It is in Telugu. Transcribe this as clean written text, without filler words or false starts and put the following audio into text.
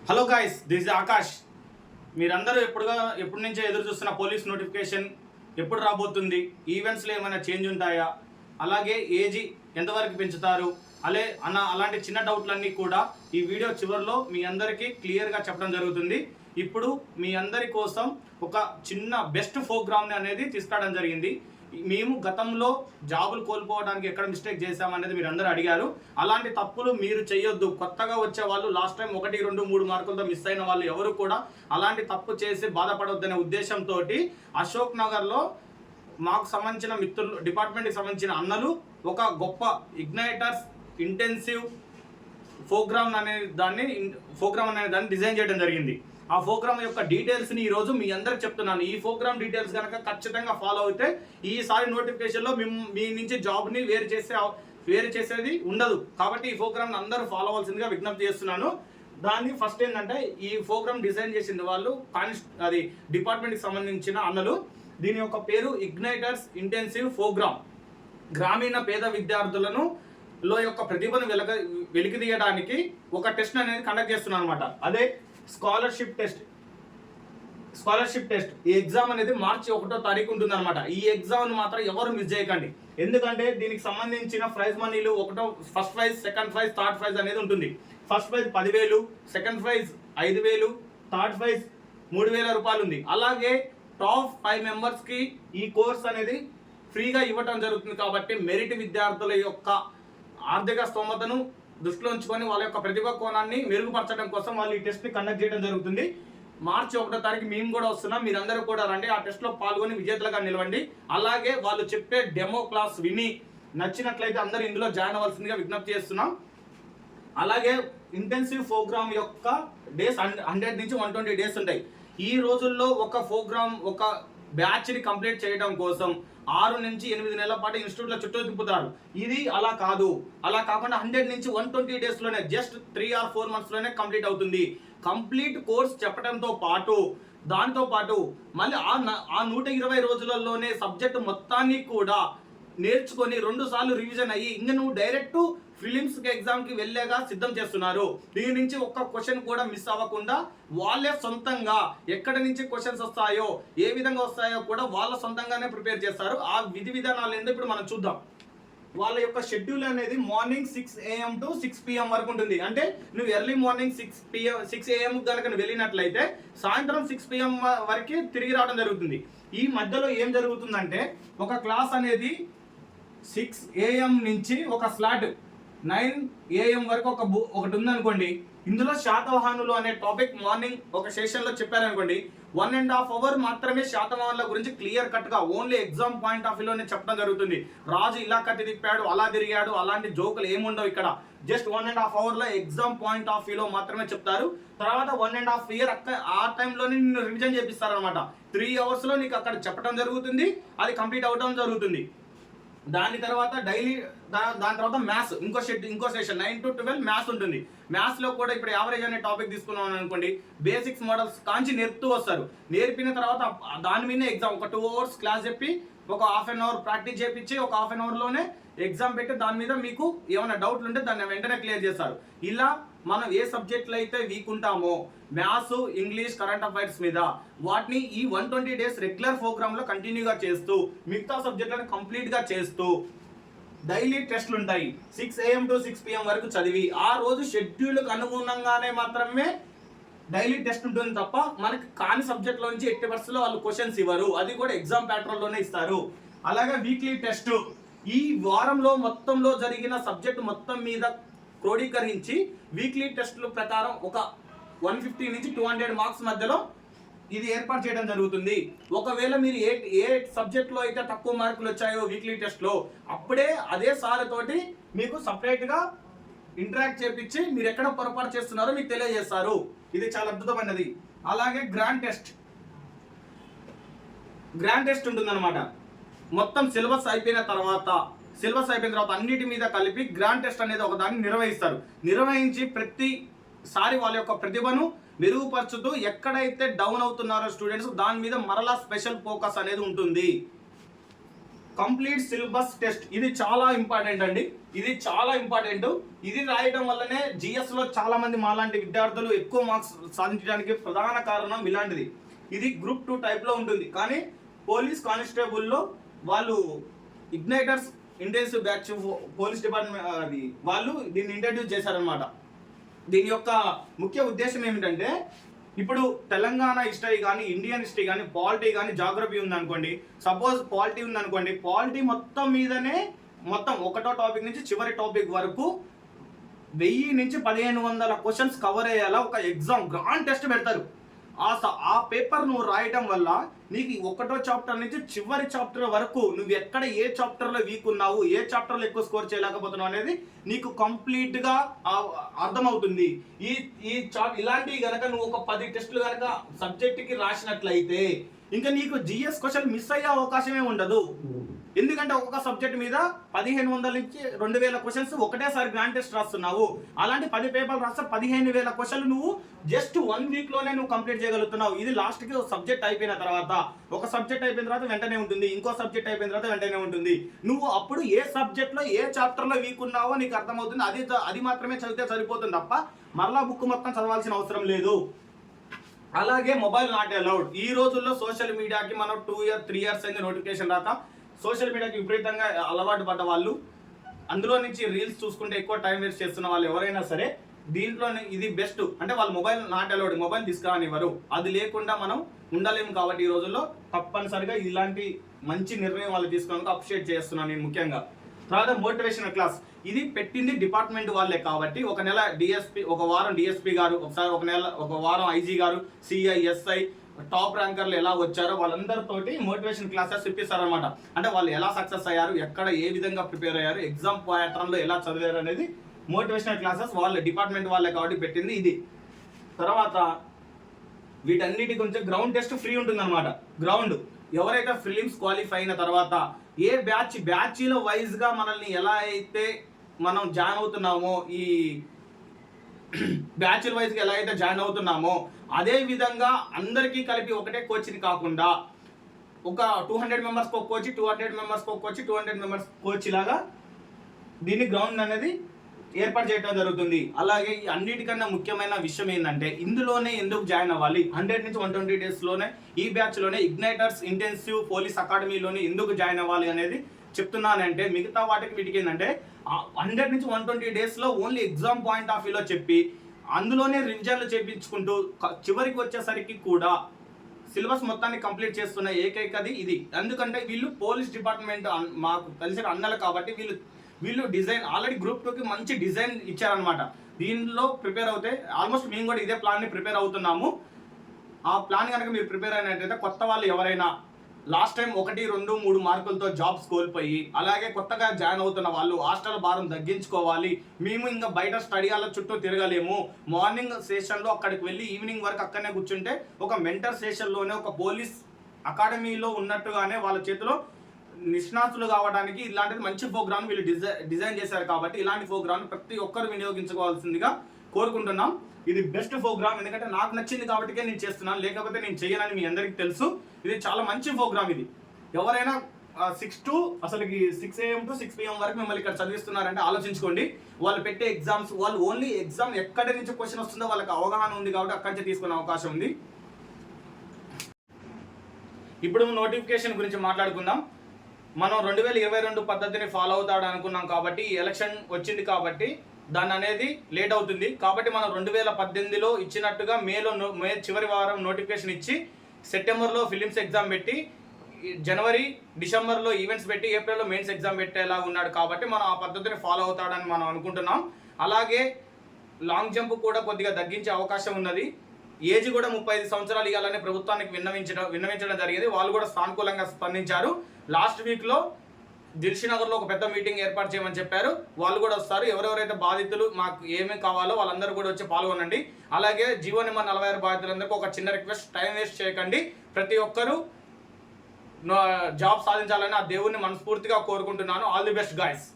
Hello guys, this is Akash. మీరందరూ ఎప్పటి నుంచో ఎదురు చూస్తున్న పోలీస్ నోటిఫికేషన్ ఎప్పుడు రాబోతుంది, ఈవెంట్స్లో ఏమైనా చేంజ్ ఉంటాయా, అలాగే ఏజీ ఎంతవరకు పెంచుతారు అలాంటి చిన్న డౌట్లన్నీ కూడా ఈ వీడియో చివరిలో మీ అందరికీ క్లియర్గా చెప్పడం జరుగుతుంది. ఇప్పుడు మీ అందరి కోసం ఒక చిన్న బెస్ట్ ప్రోగ్రామ్ని అనేది తీసుకురావడం జరిగింది. మేము గతంలో జాబులు కోల్పోవడానికి ఎక్కడ మిస్టేక్ చేశామనేది మీరు అందరూ అడిగారు. అలాంటి తప్పులు మీరు చేయొద్దు. కొత్తగా వచ్చే వాళ్ళు, లాస్ట్ టైం 1, 2, 3 మార్కులతో మిస్ అయిన వాళ్ళు ఎవరు కూడా అలాంటి తప్పు చేసి బాధపడొద్దనే ఉద్దేశంతో అశోక్ నగర్లో మాకు సంబంధించిన మిత్రులు, డిపార్ట్మెంట్కి సంబంధించిన అన్నలు ఒక గొప్ప ఇగ్నైటర్స్ ఇంటెన్సివ్ ప్రోగ్రామ్ అనే దాన్ని డిజైన్ చేయడం జరిగింది. ఆ ప్రోగ్రామ్ యొక్క డీటెయిల్స్ని ఈరోజు మీ అందరికి చెప్తున్నాను. ఈ ప్రోగ్రామ్ డీటెయిల్స్ కనుక ఖచ్చితంగా ఫాలో అయితే ఈసారి నోటిఫికేషన్లో మీ నుంచి జాబ్ని వేరు చేసేది ఉండదు. కాబట్టి ఈ ప్రోగ్రామ్ని అందరూ ఫాలో అవ్వాల్సిందిగా విజ్ఞప్తి చేస్తున్నాను. దాన్ని ఫస్ట్ ఏంటంటే, ఈ ప్రోగ్రామ్ డిజైన్ చేసింది వాళ్ళు అది డిపార్ట్మెంట్కి సంబంధించిన అన్నలు. దీని యొక్క పేరు ఇగ్నైటర్స్ ఇంటెన్సివ్ ప్రోగ్రామ్. గ్రామీణ పేద విద్యార్థులను యొక్క ప్రతిభను వెలికితీయడానికి ఒక టెస్ట్ అనేది కండక్ట్ చేస్తున్నాను అనమాట. అదే స్కాలర్షిప్ టెస్ట్. ఈ ఎగ్జామ్ అనేది మార్చి 1వ తారీఖు ఉంటుంది అనమాట. ఈ ఎగ్జామ్ మాత్రం ఎవరు మిస్ చేయకండి. ఎందుకంటే దీనికి సంబంధించిన ప్రైజ్ మనీలు first prize, second prize, third prize అనేది ఉంటుంది. First prize 10,000, second prize 5,000, third prize 3,000 రూపాయలు ఉంది. అలాగే టాప్ 5 మెంబర్స్కి ఈ కోర్స్ అనేది ఫ్రీగా ఇవ్వటం జరుగుతుంది. కాబట్టి మెరిట్ విద్యార్థుల యొక్క ఆర్థిక స్తోమతను దృష్టిలో ఉంచుకొని వాళ్ళ యొక్క ప్రతిభా కోణాన్ని మెరుగుపరచడం కోసం వాళ్ళు ఈ టెస్ట్ని కండక్ట్ చేయడం జరుగుతుంది. మార్చి 1వ తారీఖు మేము కూడా వస్తున్నాం. మీరందరూ కూడా రండి, ఆ టెస్ట్లో పాల్గొని విజేతలుగా నిలవండి. అలాగే వాళ్ళు చెప్పే డెమో క్లాస్ విని నచ్చినట్లయితే అందరూ ఇందులో జాయిన్ అవ్వాల్సిందిగా విజ్ఞప్తి చేస్తున్నాం. అలాగే ఇంటెన్సివ్ ప్రోగ్రామ్ యొక్క డేస్ 100 నుంచి 120 డేస్ ఉంటాయి. ఈ రోజుల్లో ఒక ప్రోగ్రామ్, ఒక బ్యాచ్ని కంప్లీట్ చేయడం కోసం 6 నుంచి 8 నెలల పాటు ఇన్స్టిట్యూట్లో చుట్టూ తిప్పుతారు. ఇది అలా కాకుండా 100 నుంచి 120 డేస్లోనే, జస్ట్ 3 or 4 monthsలోనే కంప్లీట్ అవుతుంది. కంప్లీట్ కోర్స్ చెప్పడంతో పాటు దాంతో పాటు మళ్ళీ ఆ 120 రోజులలోనే సబ్జెక్టు మొత్తాన్ని కూడా నేర్చుకొని 2 సార్లు రివిజన్ అయ్యి ఇంకా నువ్వు డైరెక్ట్ ఫిలిమ్స్ ఎగ్జామ్కి వెళ్ళేగా సిద్ధం చేస్తున్నారు. దీని నుంచి ఒక్క క్వశ్చన్ కూడా మిస్ అవ్వకుండా వాళ్ళే సొంతంగా ఎక్కడి నుంచి క్వశ్చన్స్ వస్తాయో, ఏ విధంగా వస్తాయో కూడా వాళ్ళ సొంతంగానే ప్రిపేర్ చేస్తారు. ఆ విధి విధానాలు ఏంటో ఇప్పుడు మనం చూద్దాం. వాళ్ళ యొక్క షెడ్యూల్ అనేది మార్నింగ్ 6 AM to 6 PM వరకు ఉంటుంది. అంటే నువ్వు ఎర్లీ మార్నింగ్ 6 AM కనుక నువ్వు వెళ్ళినట్లయితే సాయంత్రం 6 PM వరకు తిరిగి రావడం జరుగుతుంది. ఈ మధ్యలో ఏం జరుగుతుందంటే, ఒక క్లాస్ అనేది 6 AM నుంచి ఒక స్లాట్ 9 AM వరకు ఒకటి ఉందనుకోండి. ఇందులో శాతవాహనులు అనే టాపిక్ మార్నింగ్ ఒక సెషన్లో చెప్పారనుకోండి. 1.5 hour మాత్రమే శాతవాహనుల గురించి క్లియర్ కట్గా ఓన్లీ ఎగ్జామ్ పాయింట్ ఆఫ్ వ్యూలోనే చెప్పడం జరుగుతుంది. రాజు ఇలా కట్టి తిప్పాడు, అలా తిరిగాడు, అలాంటి జోకులు ఏముండవు ఇక్కడ. జస్ట్ 1.5 hourలో ఎగ్జామ్ పాయింట్ ఆఫ్ వ్యూలో మాత్రమే చెప్తారు. తర్వాత 1.5 year ఆ టైంలోనే నిన్ను రివిజన్ చేపిస్తారనమాట. 3 hours నీకు అక్కడ చెప్పడం జరుగుతుంది, అది కంప్లీట్ అవ్వడం జరుగుతుంది. దాని తర్వాత దాని తర్వాత మ్యాథ్స్ ఇంకో సెషన్ 9 to 12 మ్యాథ్స్ ఉంటుంది. మ్యాథ్స్లో కూడా ఇప్పుడు యావరేజ్ అనే టాపిక్ తీసుకున్నాం అనుకోండి. బేసిక్స్ మోడల్స్ కాంచి నేర్పుతూ వస్తారు. నేర్పిన తర్వాత దాని మీద ఎగ్జామ్ ఒక 2 hours క్లాస్ చెప్పి ఒక 1/2 hour ప్రాక్టీస్ చేయించి ఒక 1/2 hourలోనే ఎగ్జామ్ పెట్టి దాని మీద మీకు ఏమైనా డౌట్లు ఉంటే దాన్ని వెంటనే క్లియర్ చేస్తారు. ఇలా మనం ఏ సబ్జెక్టులు అయితే వీక్ ఉంటామో, మ్యాథ్స్, ఇంగ్లీష్, కరెంట్ అఫైర్స్ మీద వాటిని ఈ 120 డేస్ రెగ్యులర్ ప్రోగ్రాంలో కంటిన్యూగా చేస్తూ మిగతా సబ్జెక్టులను కంప్లీట్గా చేస్తూ డైలీ టెస్ట్లు ఉంటాయి. 6 AM to 6 PM వరకు చదివి ఆ రోజు షెడ్యూల్కి అనుగుణంగానే మాత్రమే డైలీ టెస్ట్ ఉంటుంది తప్ప మనకి కాని సబ్జెక్ట్లో నుంచి 80% వాళ్ళు క్వశ్చన్స్ ఇవ్వరు. అది కూడా ఎగ్జామ్ ప్యాటర్న్లోనే ఇస్తారు. అలాగే వీక్లీ టెస్ట్ ఈ వారంలో మొత్తంలో జరిగిన సబ్జెక్ట్ మొత్తం మీద క్రోడీకరించి వీక్లీ టెస్టుల ప్రకారం ఒక 150 నుంచి 200 మార్క్స్ మధ్యలో ఇది ఏర్పాటు చేయడం జరుగుతుంది. ఒకవేళ మీరు ఏ సబ్జెక్ట్లో అయితే తక్కువ మార్కులు వచ్చాయో వీక్లీ టెస్ట్లో, అప్పుడే అదే సార్ తోటి మీకు సపరేట్గా ఇంటరాక్ట్ చేపించి మీరు ఎక్కడ పొరపాటు చేస్తున్నారో మీకు తెలియజేస్తారు. ఇది చాలా అద్భుతమైనది. అలాగే గ్రాండ్ టెస్ట్ ఉంటుందన్నమాట. మొత్తం సిలబస్ అయిపోయిన తర్వాత అన్నిటి మీద కలిపి గ్రాండ్ టెస్ట్ అనేది ఒక దాన్ని నిర్వహించి ప్రతిసారి వాళ్ళ యొక్క ప్రతిభను మెరుగుపరచుతూ ఎక్కడైతే డౌన్ అవుతున్నారో స్టూడెంట్స్ దాని మీద మరలా స్పెషల్ ఫోకస్ అనేది ఉంటుంది. Complete syllabus test. ఇది చాలా ఇంపార్టెంట్ అండి, ఇది చాలా ఇంపార్టెంట్. ఇది రాయడం వల్లనే జిఎస్ లో చాలా మంది మాలాంటి విద్యార్థులు ఎక్కువ మార్క్స్ సాధించడానికి ప్రధాన కారణం ఇలాంటిది. ఇది గ్రూప్ 2 టైప్ లో ఉంటుంది, కానీ పోలీస్ కానిస్టేబుల్లో వాళ్ళు ఇగ్నైటర్స్ ఇంటెన్సివ్ బ్యాచ్ పోలీస్ డిపార్ట్మెంట్ అది వాళ్ళు దీన్ని ఇంట్రడ్యూస్ చేశారనమాట. దీని యొక్క ముఖ్య ఉద్దేశం ఏమిటంటే, ఇప్పుడు తెలంగాణ హిస్టరీ కానీ, ఇండియన్ హిస్టరీ కానీ, పాలిటీ కానీ, జాగ్రఫీ ఉందనుకోండి. సపోజ్ పాలిటీ ఉందనుకోండి, పాలిటీ మొత్తం మీదనే మొత్తం ఒకటో టాపిక్ నుంచి చివరి టాపిక్ వరకు 1000 నుంచి 1500 క్వశ్చన్స్ కవర్ అయ్యేలా ఒక ఎగ్జామ్ గ్రాండ్ టెస్ట్ పెడతారు. ఆ పేపర్ నువ్వు రాయటం వల్ల నీకు ఒకటో చాప్టర్ నుంచి చివరి చాప్టర్ వరకు నువ్వు ఎక్కడ ఏ చాప్టర్లో వీక్ ఉన్నావు, ఏ చాప్టర్లో ఎక్కువ స్కోర్ చేయలేకపోతున్నావు అనేది నీకు కంప్లీట్గా అర్థమవుతుంది. ఇలాంటివి కనుక నువ్వు ఒక 10 టెస్టులు కనుక సబ్జెక్ట్కి రాసినట్లయితే ఇంకా నీకు జిఎస్ క్వశ్చన్ మిస్ అయ్యే అవకాశమే ఉండదు. ఎందుకంటే ఒక్కొక్క సబ్జెక్ట్ మీద 1500 నుంచి 2000 క్వశ్చన్స్ ఒకటేసారి గ్రాండ్ టెస్ట్ రాస్తున్నావు. అలాంటి 10 పేపర్లు రాస్తే 15000 క్వశ్చన్లు నువ్వు జస్ట్ 1 వీక్లోనే నువ్వు కంప్లీట్ చేయగలుగుతున్నావు. ఇది లాస్ట్కి ఒక సబ్జెక్ట్ అయిపోయిన తర్వాత, ఒక సబ్జెక్ట్ అయిపోయిన తర్వాత వెంటనే ఉంటుంది, ఇంకో సబ్జెక్ట్ అయిపోయిన తర్వాత వెంటనే ఉంటుంది. నువ్వు అప్పుడు ఏ సబ్జెక్ట్లో ఏ చాప్టర్లో వీక్ ఉన్నావో నీకు అర్థమవుతుంది. అది మాత్రమే చదివితే సరిపోతుంది తప్ప మరలా బుక్ మొత్తం చదవాల్సిన అవసరం లేదు. అలాగే మొబైల్ నాట్ అలౌడ్. ఈ రోజుల్లో సోషల్ మీడియాకి మనం 2 years 3 years అయింది నోటిఫికేషన్ రాక. సోషల్ మీడియాకి విపరీతంగా అలవాటు పడ్డ వాళ్ళు, అందులో నుంచి రీల్స్ చూసుకుంటే ఎక్కువ టైం వేస్ట్ చేస్తున్న వాళ్ళు ఎవరైనా సరే దీంట్లో ఇది బెస్ట్. అంటే వాళ్ళు మొబైల్ నాట్ అలౌడ్, మొబైల్ తీసుకురానివ్వరు. అది లేకుండా మనం ఉండలేము. కాబట్టి ఈ రోజుల్లో తప్పనిసరిగా ఇలాంటి మంచి నిర్ణయం వాళ్ళు తీసుకోవడానికి అప్రిషియేట్ చేస్తున్నాను నేను ముఖ్యంగా. తర్వాత మోటివేషనల్ క్లాస్. ఇది పెట్టింది డిపార్ట్మెంట్ వాళ్ళే కాబట్టి ఒక నెల డిఎస్పీ, ఒక వారం డిఎస్పీ గారు, ఒకసారి ఒక వారం ఐజీ గారు, సిఐ, ఎస్ఐ, టాప్ ర్యాంకర్లు ఎలా వచ్చారో వాళ్ళందరితోటి మోటివేషన్ క్లాసెస్ ఇప్పిస్తారనమాట. అంటే వాళ్ళు ఎలా సక్సెస్ అయ్యారు, ఎక్కడ ఏ విధంగా ప్రిపేర్ అయ్యారు, ఎగ్జామ్ ప్యాటర్న్లో ఎలా చదివారు అనేది మోటివేషనల్ క్లాసెస్ వాళ్ళ డిపార్ట్మెంట్ వాళ్ళే కాబట్టి పెట్టింది ఇది. తర్వాత వీటన్నిటి గురించి గ్రౌండ్ టెస్ట్ ఫ్రీ ఉంటుంది అనమాట. గ్రౌండ్ ఎవరైతే ఫిలిమ్స్ క్వాలిఫై అయిన తర్వాత ఏ బ్యాచ్లో వైజ్గా మనల్ని ఎలా అయితే మనం జాయిన్ అవుతున్నామో, ఈ బ్యాచ్ల వైజ్గా ఎలా అయితే జాయిన్ అవుతున్నామో అదే విధంగా అందరికీ కలిపి ఒకటే కోచ్ని కాకుండా ఒక 200 మెంబర్స్ ఒక కోచ్, 200 మెంబర్స్ ఒక కోచ్, 200 మెంబర్స్ కోచ్ లాగా దీన్ని గ్రౌండ్ అనేది ఏర్పాటు చేయడం జరుగుతుంది. అలాగే ఈ అన్నిటికన్నా ముఖ్యమైన విషయం ఏంటంటే, ఇందులోనే ఎందుకు జాయిన్ అవ్వాలి, 100 నుంచి 120 డేస్లోనే ఈ బ్యాచ్లోనే ఇగ్నైటర్స్ ఇంటెన్సివ్ పోలీస్ అకాడమీలోనే ఎందుకు జాయిన్ అవ్వాలి అనేది చెప్తున్నానంటే, మిగతా వాటికి వీటికి ఏంటంటే 100 నుంచి 120 డేస్లో ఓన్లీ ఎగ్జామ్ పాయింట్ ఆఫ్ వ్యూలో చెప్పి అందులోనే రివిజన్లు చేయించుకుంటూ చివరికి వచ్చేసరికి కూడా సిలబస్ మొత్తాన్ని కంప్లీట్ చేస్తున్న ఏకైకది ఇది. ఎందుకంటే వీళ్ళు పోలీస్ డిపార్ట్మెంట్ మాకు తెలిసిన అన్నలు కాబట్టి వీళ్ళు డిజైన్ ఆల్రెడీ గ్రూప్ 2కి మంచి డిజైన్ ఇచ్చారనమాట. దీనిలో ప్రిపేర్ అవుతే ఆల్మోస్ట్ మేము కూడా ఇదే ప్లాన్ని ప్రిపేర్ అవుతున్నాము. ఆ ప్లాన్ కనుక మీరు ప్రిపేర్ అయినట్టయితే కొత్త వాళ్ళు ఎవరైనా లాస్ట్ టైం 1, 2, 3 మార్కులతో జాబ్స్ కోల్పోయి, అలాగే కొత్తగా జాయిన్ అవుతున్న వాళ్ళు హాస్టల్ భారం తగ్గించుకోవాలి, మేము ఇంకా బయట స్టడీ హాల్ చుట్టూ తిరగలేము, మార్నింగ్ సెషన్లో అక్కడికి వెళ్ళి ఈవినింగ్ వరకు అక్కడనే కూర్చుంటే ఒక మెంటర్ సెషన్లోనే ఒక పోలీస్ అకాడమీలో ఉన్నట్టుగానే వాళ్ళ చేతిలో నిష్ణాతులు కావడానికి ఇలాంటిది మంచి ప్రోగ్రామ్ వీళ్ళు డిజైన్ చేశారు. కాబట్టి ఇలాంటి ప్రోగ్రామ్ ప్రతి ఒక్కరు వినియోగించుకోవాల్సిందిగా కోరుకుంటున్నాం. ఇది బెస్ట్ ప్రోగ్రామ్, ఎందుకంటే నాకు నచ్చింది కాబట్టి నేను చేస్తున్నాను, లేకపోతే నేను చేయనని మీ అందరికీ తెలుసు. ఇది చాలా మంచి ప్రోగ్రామ్. ఇది ఎవరైనా 6 AM to 6 PM వరకు మిమ్మల్ని ఇక్కడ చదివిస్తున్నారంటే ఆలోచించుకోండి. వాళ్ళు పెట్టే ఎగ్జామ్స్, వాళ్ళు ఓన్లీ ఎగ్జామ్ ఎక్కడి నుంచి క్వశ్చన్ వస్తుందో వాళ్ళకి అవగాహన ఉంది కాబట్టి అక్కడి నుంచి తీసుకునే అవకాశం ఉంది. ఇప్పుడు నోటిఫికేషన్ గురించి మాట్లాడుకుందాం. మనం 2022 పద్ధతిని ఫాలో అవుతాడు అనుకున్నాం కాబట్టి ఎలక్షన్ వచ్చింది కాబట్టి దాన్ని అనేది లేట్ అవుతుంది. కాబట్టి మనం 2018లో ఇచ్చినట్టుగా మే చివరి వారం నోటిఫికేషన్ ఇచ్చి సెప్టెంబర్లో ఫిలిమ్స్ ఎగ్జామ్ పెట్టి జనవరి డిసెంబర్లో ఈవెంట్స్ పెట్టి ఏప్రిల్లో మెయిన్స్ ఎగ్జామ్ పెట్టేలా ఉన్నాడు. కాబట్టి మనం ఆ పద్ధతిని ఫాలో అవుతాడని మనం అనుకుంటున్నాం. అలాగే లాంగ్ జంప్ కూడా కొద్దిగా తగ్గించే అవకాశం ఉన్నది. ఏజ్ కూడా 35 సంవత్సరాలు ఇవ్వాలని ప్రభుత్వానికి విన్నవించడం జరిగింది. వాళ్ళు కూడా సానుకూలంగా స్పందించారు. లాస్ట్ వీక్లో దిల్షునగర్లో ఒక పెద్ద మీటింగ్ ఏర్పాటు చేయమని చెప్పారు. వాళ్ళు కూడా వస్తారు. ఎవరెవరైతే బాధితులు మాకు ఏమేమి కావాలో వాళ్ళందరూ కూడా వచ్చి పాల్గొనండి. అలాగే జీవో నెంబర్ 46 బాధితులందరికీ ఒక చిన్న రిక్వెస్ట్, టైం వేస్ట్ చేయకండి. ప్రతి ఒక్కరూ జాబ్ సాధించాలని ఆ దేవుణ్ణి మనస్ఫూర్తిగా కోరుకుంటున్నాను. All the best guys.